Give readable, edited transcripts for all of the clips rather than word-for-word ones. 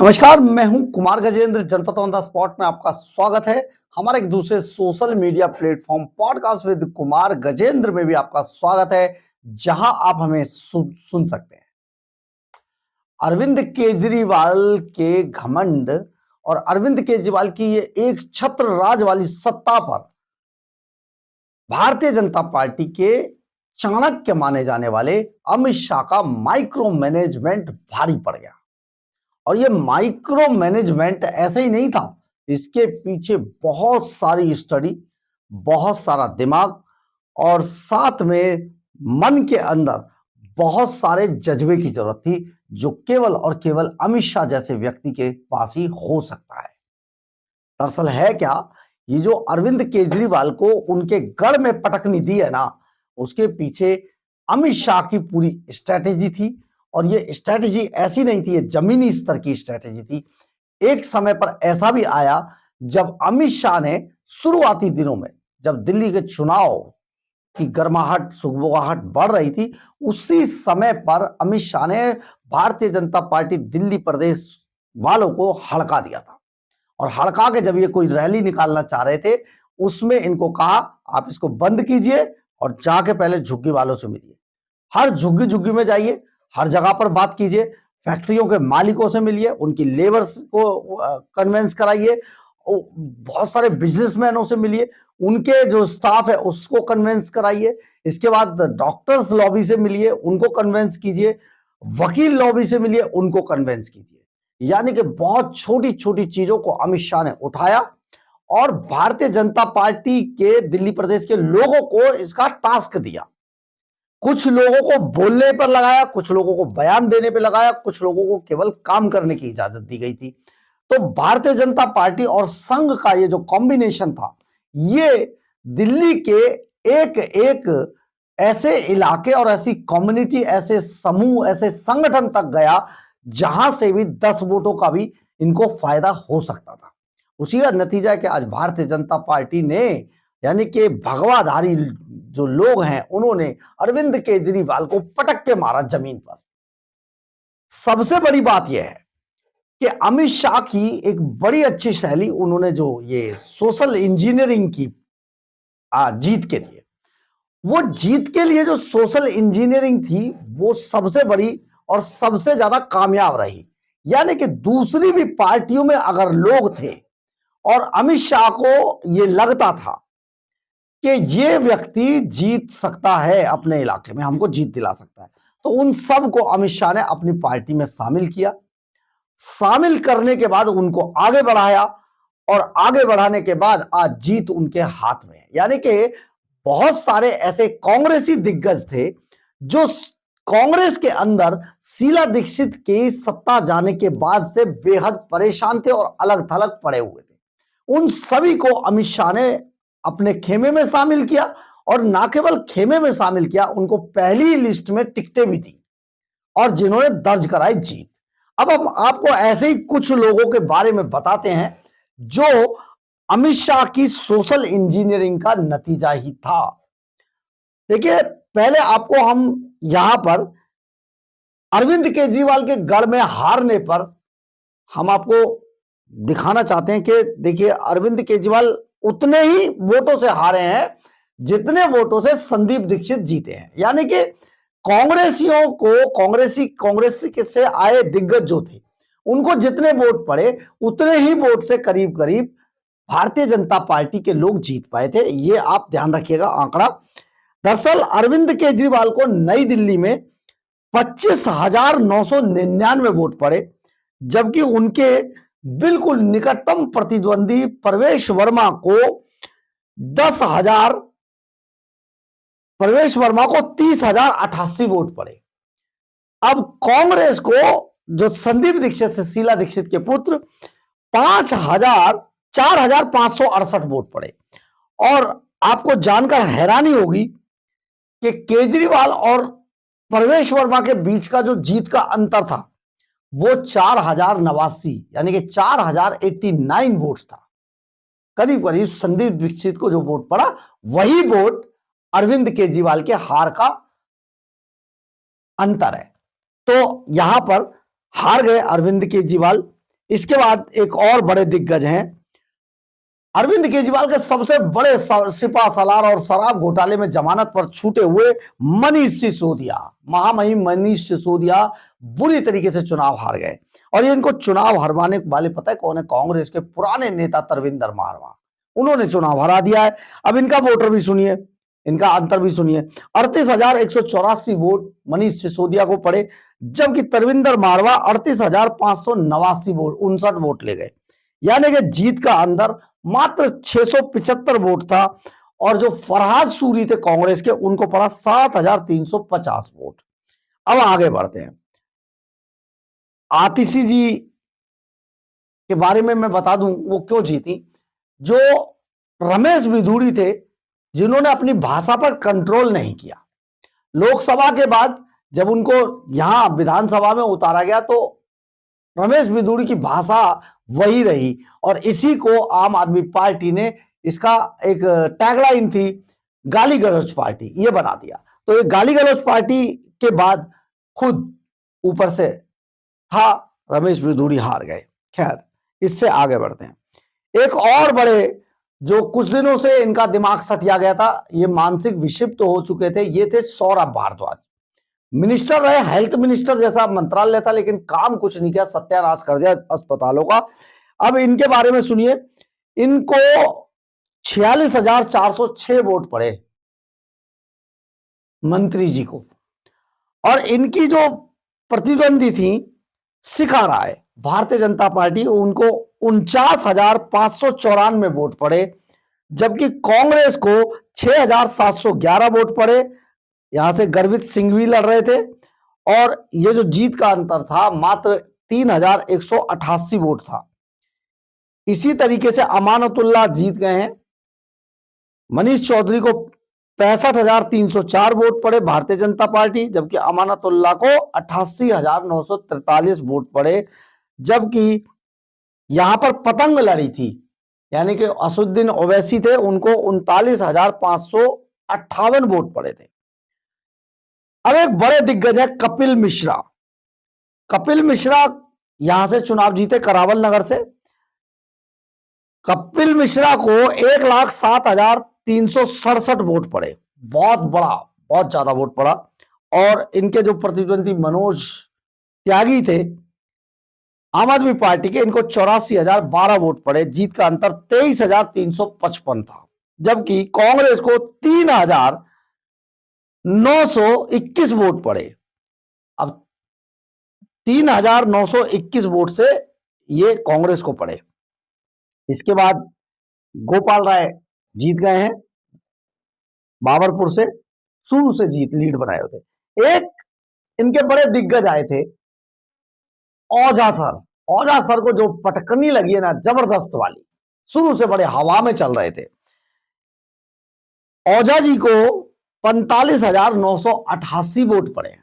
नमस्कार, मैं हूं कुमार गजेंद्र। जनपद ऑन द स्पॉट में आपका स्वागत है। हमारे एक दूसरे social media platform podcast with Kumar Gajendra में भी आपका स्वागत है, जहां आप हमें सुन सकते हैं। अरविंद केजरीवाल के घमंड और अरविंद केजरीवाल की ये एक छत्र राज वाली सत्ता पर भारतीय जनता पार्टी के चाणक्य माने जाने वाले अमित शाह का माइक्रो मैनेजमेंट भारी पड़ गया। और ये माइक्रो मैनेजमेंट ऐसे ही नहीं था, इसके पीछे बहुत सारी स्टडी, बहुत सारा दिमाग और साथ में मन के अंदर बहुत सारे जज्बे की जरूरत थी, जो केवल और केवल अमित शाह जैसे व्यक्ति के पास ही हो सकता है। दरअसल है क्या, ये जो अरविंद केजरीवाल को उनके गढ़ में पटकनी दी है ना, उसके पीछे अमित शाह की पूरी स्ट्रैटेजी थी। और ये स्ट्रैटेजी ऐसी नहीं थी, ये जमीनी स्तर की स्ट्रैटेजी थी। एक समय पर ऐसा भी आया जब अमित शाह ने शुरुआती दिनों में, जब दिल्ली के चुनाव की गर्माहट सुगबुगाहट बढ़ रही थी, उसी समय पर अमित शाह ने भारतीय जनता पार्टी दिल्ली प्रदेश वालों को हड़का दिया था। और हड़का के जब ये कोई रैली निकालना चाह रहे थे, उसमें इनको कहा आप इसको बंद कीजिए और जाके पहले झुग्गी वालों से मिलिए। हर झुग्गी झुग्गी में जाइए, हर जगह पर बात कीजिए, फैक्ट्रियों के मालिकों से मिलिए, उनकी लेबर्स को कन्वेंस कराइए, बहुत सारे बिजनेसमैनों से मिलिए, उनके जो स्टाफ है उसको कन्वेंस कराइए। इसके बाद डॉक्टर्स लॉबी से मिलिए, उनको कन्वेंस कीजिए, वकील लॉबी से मिलिए, उनको कन्वेंस कीजिए। यानी कि बहुत छोटी छोटी चीजों को अमित शाह ने उठाया और भारतीय जनता पार्टी के दिल्ली प्रदेश के लोगों को इसका टास्क दिया। कुछ लोगों को बोलने पर लगाया, कुछ लोगों को बयान देने पर लगाया, कुछ लोगों को केवल काम करने की इजाजत दी गई थी। तो भारतीय जनता पार्टी और संघ का ये जो कॉम्बिनेशन था, ये दिल्ली के एक एक ऐसे इलाके और ऐसी कम्युनिटी, ऐसे समूह, ऐसे संगठन तक गया जहां से भी 10 वोटों का भी इनको फायदा हो सकता था। उसी का नतीजा है कि आज भारतीय जनता पार्टी ने, यानी कि भगवाधारी जो लोग हैं, उन्होंने अरविंद केजरीवाल को पटक के मारा जमीन पर। सबसे बड़ी बात यह है कि अमित शाह की एक बड़ी अच्छी शैली, उन्होंने जो ये सोशल इंजीनियरिंग की जीत के लिए, वो जीत के लिए जो सोशल इंजीनियरिंग थी, वो सबसे बड़ी और सबसे ज्यादा कामयाब रही। यानी कि दूसरी भी पार्टियों में अगर लोग थे और अमित शाह को ये लगता था कि ये व्यक्ति जीत सकता है, अपने इलाके में हमको जीत दिला सकता है, तो उन सब को अमित शाह ने अपनी पार्टी में शामिल किया। शामिल करने के बाद उनको आगे बढ़ाया और आगे बढ़ाने के बाद आज जीत उनके हाथ में है। यानी कि बहुत सारे ऐसे कांग्रेसी दिग्गज थे जो कांग्रेस के अंदर शीला दीक्षित की सत्ता जाने के बाद से बेहद परेशान थे और अलग थलग पड़े हुए थे। उन सभी को अमित शाह ने अपने खेमे में शामिल किया और ना केवल खेमे में शामिल किया, उनको पहली लिस्ट में टिकटें भी दी और जिन्होंने दर्ज कराई जीत। अब हम आपको ऐसे ही कुछ लोगों के बारे में बताते हैं जो अमित शाह की सोशल इंजीनियरिंग का नतीजा ही था। देखिए, पहले आपको हम यहां पर अरविंद केजरीवाल के गढ़ में हारने पर हम आपको दिखाना चाहते हैं कि देखिए, अरविंद केजरीवाल उतने ही वोटों से हारे हैं जितने वोटों से संदीप दीक्षित जीते हैं। यानी कि कांग्रेसियों को, कांग्रेस से आए दिग्गज जो थे, उनको जितने वोट पड़े उतने ही वोट से करीब करीब भारतीय जनता पार्टी के लोग जीत पाए थे। ये आप ध्यान रखिएगा आंकड़ा। दरअसल अरविंद केजरीवाल को नई दिल्ली में 25,999 वोट पड़े, जबकि उनके बिल्कुल निकटतम प्रतिद्वंदी प्रवेश वर्मा को 30,088 वोट पड़े। अब कांग्रेस को, जो संदीप दीक्षित से शीला दीक्षित के पुत्र, 4,568 वोट पड़े। और आपको जानकर हैरानी होगी कि केजरीवाल और प्रवेश वर्मा के बीच का जो जीत का अंतर था, वो 4,089 यानी कि 4,089 वोट था। करीब करीब संदीप दीक्षित को जो वोट पड़ा, वही वोट अरविंद केजरीवाल के हार का अंतर है। तो यहां पर हार गए अरविंद केजरीवाल। इसके बाद एक और बड़े दिग्गज हैं, अरविंद केजरीवाल के सबसे बड़े सिपा सलार और शराब घोटाले में जमानत पर छूटे हुए मनीष सिसोदिया, महामहिम मनीष सिसोदिया बुरी तरीके से चुनाव हार गए। और ये इनको चुनाव हरवाने वाले पता है कौन है? कांग्रेस के पुराने नेता तरविंदर मारवा, उन्होंने चुनाव हरा दिया है। अब इनका वोटर भी सुनिए, इनका अंतर भी सुनिए। 38,184 वोट मनीष सिसोदिया को पड़े, जबकि तरविंदर मारवा 38,589 वोट 59 वोट ले गए। यानी कि जीत का अंदर मात्र 675 वोट था। और जो फरहाद सूरी थे कांग्रेस के, उनको पड़ा 7,350 वोट। अब आगे बढ़ते हैं। आतिशी जी के बारे में मैं बता दूं वो क्यों जीती। जो रमेश बिधूड़ी थे, जिन्होंने अपनी भाषा पर कंट्रोल नहीं किया, लोकसभा के बाद जब उनको यहां विधानसभा में उतारा गया तो रमेश बिधूड़ी की भाषा वही रही। और इसी को आम आदमी पार्टी ने, इसका एक टैगलाइन थी गाली गलौज पार्टी, ये बना दिया। तो ये गाली गलौज पार्टी के बाद खुद ऊपर से था रमेश बिधूड़ी हार गए। खैर, इससे आगे बढ़ते हैं। एक और बड़े जो कुछ दिनों से इनका दिमाग सटिया गया था, ये मानसिक विक्षिप्त तो हो चुके थे, ये थे सौरभ भारद्वाज। मिनिस्टर रहे, हेल्थ मिनिस्टर जैसा मंत्रालय था, लेकिन काम कुछ नहीं किया, सत्यानाश कर दिया अस्पतालों का। अब इनके बारे में सुनिए। इनको 46,406 वोट पड़े मंत्री जी को। और इनकी जो प्रतिद्वंदी थी शिखा राय, भारतीय जनता पार्टी, उनको 49,594 वोट पड़े, जबकि कांग्रेस को 6,711 वोट पड़े। यहां से गर्वित सिंह भी लड़ रहे थे। और ये जो जीत का अंतर था मात्र 3,188 वोट था। इसी तरीके से अमानतुल्लाह जीत गए हैं। मनीष चौधरी को 65,304 वोट पड़े भारतीय जनता पार्टी, जबकि अमानतुल्लाह को 88,943 वोट पड़े। जबकि यहां पर पतंग लड़ी थी, यानी कि असुद्दीन ओवैसी थे, उनको 39,558 वोट पड़े थे। अब एक बड़े दिग्गज है कपिल मिश्रा। कपिल मिश्रा यहां से चुनाव जीते करावल नगर से। कपिल मिश्रा को 1,07,367 वोट पड़े, बहुत बड़ा, बहुत ज्यादा वोट पड़ा। और इनके जो प्रतिद्वंदी मनोज त्यागी थे आम आदमी पार्टी के, इनको 84,012 वोट पड़े। जीत का अंतर 23,355 था, जबकि कांग्रेस को 3,921 वोट पड़े। अब 3,921 वोट से ये कांग्रेस को पड़े। इसके बाद गोपाल राय जीत गए हैं बाबरपुर से, शुरू से जीत लीड बनाए होते। एक इनके बड़े दिग्गज आए थे औजा सर। औजा सर को जो पटकनी लगी है ना जबरदस्त वाली, शुरू से बड़े हवा में चल रहे थे। औजा जी को 45,988 वोट पड़े,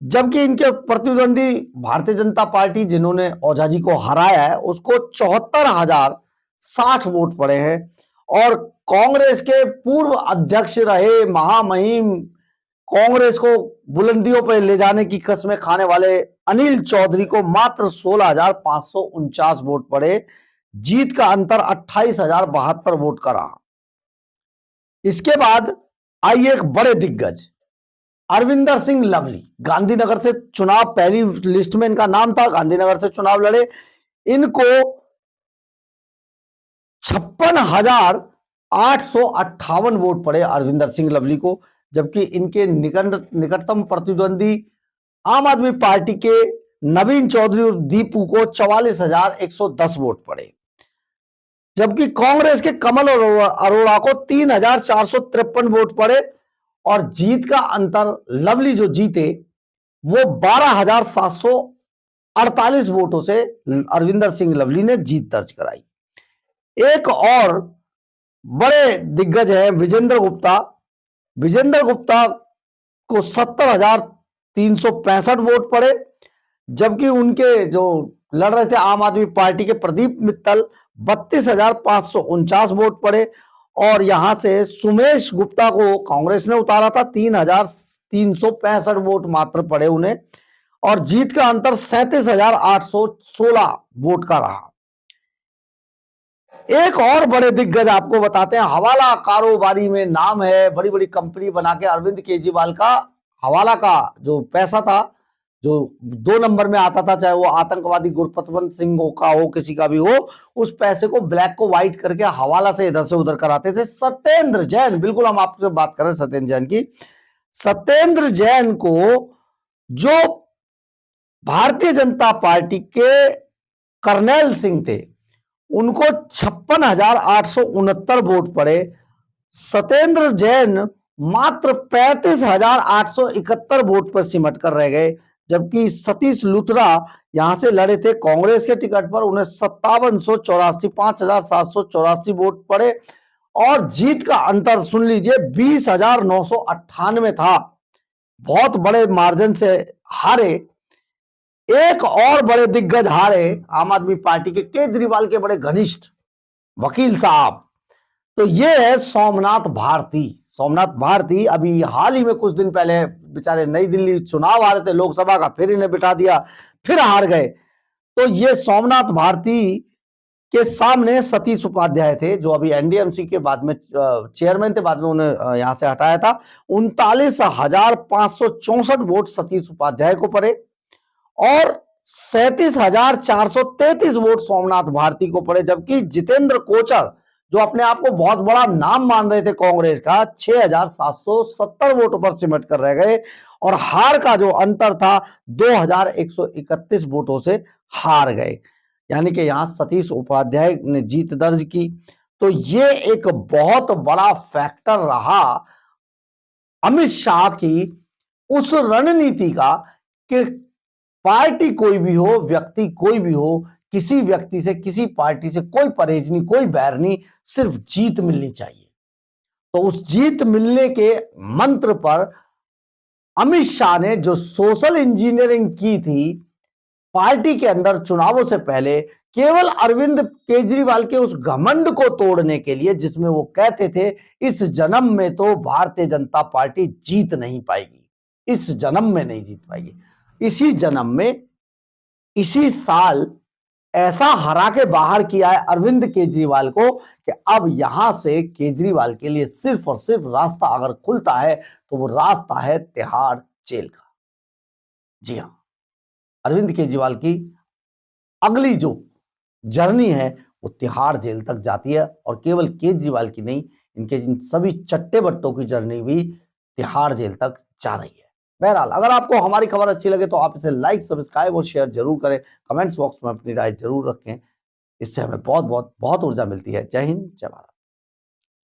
जबकि इनके प्रतिद्वंदी भारतीय जनता पार्टी जिन्होंने औजा जी को हराया है उसको 74,060 वोट पड़े हैं। और कांग्रेस के पूर्व अध्यक्ष रहे, महामहिम, कांग्रेस को बुलंदियों पर ले जाने की कस्में खाने वाले अनिल चौधरी को मात्र 16,549 वोट पड़े। जीत का अंतर 28,072 वोट का रहा। इसके बाद आइए एक बड़े दिग्गज अरविंदर सिंह लवली, गांधीनगर से चुनाव, पहली लिस्ट में इनका नाम था, गांधीनगर से चुनाव लड़े। इनको 56,858 वोट पड़े अरविंदर सिंह लवली को, जबकि इनके निकटतम प्रतिद्वंदी आम आदमी पार्टी के नवीन चौधरी और दीपू को 44,110 वोट पड़े, जबकि कांग्रेस के कमल अरोड़ा को 3,453 वोट पड़े। और जीत का अंतर, लवली जो जीते वो 12,748 वोटों से अरविंदर सिंह लवली ने जीत दर्ज कराई। एक और बड़े दिग्गज है विजेंद्र गुप्ता। विजेंद्र गुप्ता को 70,365 वोट पड़े, जबकि उनके जो लड़ रहे थे आम आदमी पार्टी के प्रदीप मित्तल 32,549 वोट पड़े। और यहां से सुमेश गुप्ता को कांग्रेस ने उतारा था, 3,365 वोट मात्र पड़े उन्हें। और जीत का अंतर 37,816 वोट का रहा। एक और बड़े दिग्गज आपको बताते हैं, हवाला कारोबारी में नाम है, बड़ी बड़ी कंपनी बना के अरविंद केजरीवाल का हवाला का जो पैसा था, जो 2 नंबर में आता था, चाहे वो आतंकवादी गुरपतवंत सिंह का हो, किसी का भी हो, उस पैसे को ब्लैक को व्हाइट करके हवाला से इधर से उधर कराते थे। सत्येंद्र जैन, बिल्कुल हम आपसे बात कर रहे हैं सत्येंद्र जैन की। सत्येंद्र जैन को जो भारतीय जनता पार्टी के करनैल सिंह थे, उनको 56,869 वोट पड़े। सत्येंद्र जैन मात्र 35,871 वोट पर सिमट कर रह गए, जबकि सतीश लुथरा यहां से लड़े थे कांग्रेस के टिकट पर, उन्हें 5,784 वोट पड़े और जीत का अंतर सुन लीजिए 20,998 था। बहुत बड़े मार्जिन से हारे। एक और बड़े दिग्गज हारे आम आदमी पार्टी के, केजरीवाल के बड़े घनिष्ठ वकील साहब, तो ये है सोमनाथ भारती। सोमनाथ भारती अभी हाल ही में कुछ दिन पहले बेचारे नई दिल्ली चुनाव आ रहे थे लोकसभा का, फिर इन्हें बिठा दिया, फिर हार गए। तो ये सोमनाथ भारती के सामने सतीश उपाध्याय थे, जो अभी एनडीएमसी के बाद में चेयरमैन थे, बाद में उन्हें यहां से हटाया था। 39,564 वोट सतीश उपाध्याय को पड़े और 37,433 वोट सोमनाथ भारती को पड़े, जबकि जितेंद्र कोचर, जो अपने आप को बहुत बड़ा नाम मान रहे थे कांग्रेस का, 6,770 वोटों पर सिमट कर रह गए और हार का जो अंतर था 2,131 वोटों से हार गए। यानी कि यहां सतीश उपाध्याय ने जीत दर्ज की। तो ये एक बहुत बड़ा फैक्टर रहा अमित शाह की उस रणनीति का कि पार्टी कोई भी हो, व्यक्ति कोई भी हो, किसी व्यक्ति से, किसी पार्टी से कोई परहेज नहीं, कोई बैर नहीं, सिर्फ जीत मिलनी चाहिए। तो उस जीत मिलने के मंत्र पर अमित शाह ने जो सोशल इंजीनियरिंग की थी पार्टी के अंदर चुनावों से पहले, केवल अरविंद केजरीवाल के उस घमंड को तोड़ने के लिए, जिसमें वो कहते थे इस जन्म में तो भारतीय जनता पार्टी जीत नहीं पाएगी, इस जन्म में नहीं जीत पाएगी। इसी जन्म में, इसी साल ऐसा हरा के बाहर किया है अरविंद केजरीवाल को कि अब यहां से केजरीवाल के लिए सिर्फ और सिर्फ रास्ता अगर खुलता है तो वो रास्ता है तिहाड़ जेल का। जी हां, अरविंद केजरीवाल की अगली जो जर्नी है वो तिहाड़ जेल तक जाती है, और केवल केजरीवाल की नहीं, इनके इन सभी चट्टे बट्टों की जर्नी भी तिहाड़ जेल तक जा रही है। बहरहाल, अगर आपको हमारी खबर अच्छी लगे तो आप इसे लाइक, सब्सक्राइब और शेयर जरूर करें। कमेंट्स बॉक्स में अपनी राय जरूर रखें, इससे हमें बहुत बहुत बहुत ऊर्जा मिलती है। जय हिंद, जय भारत।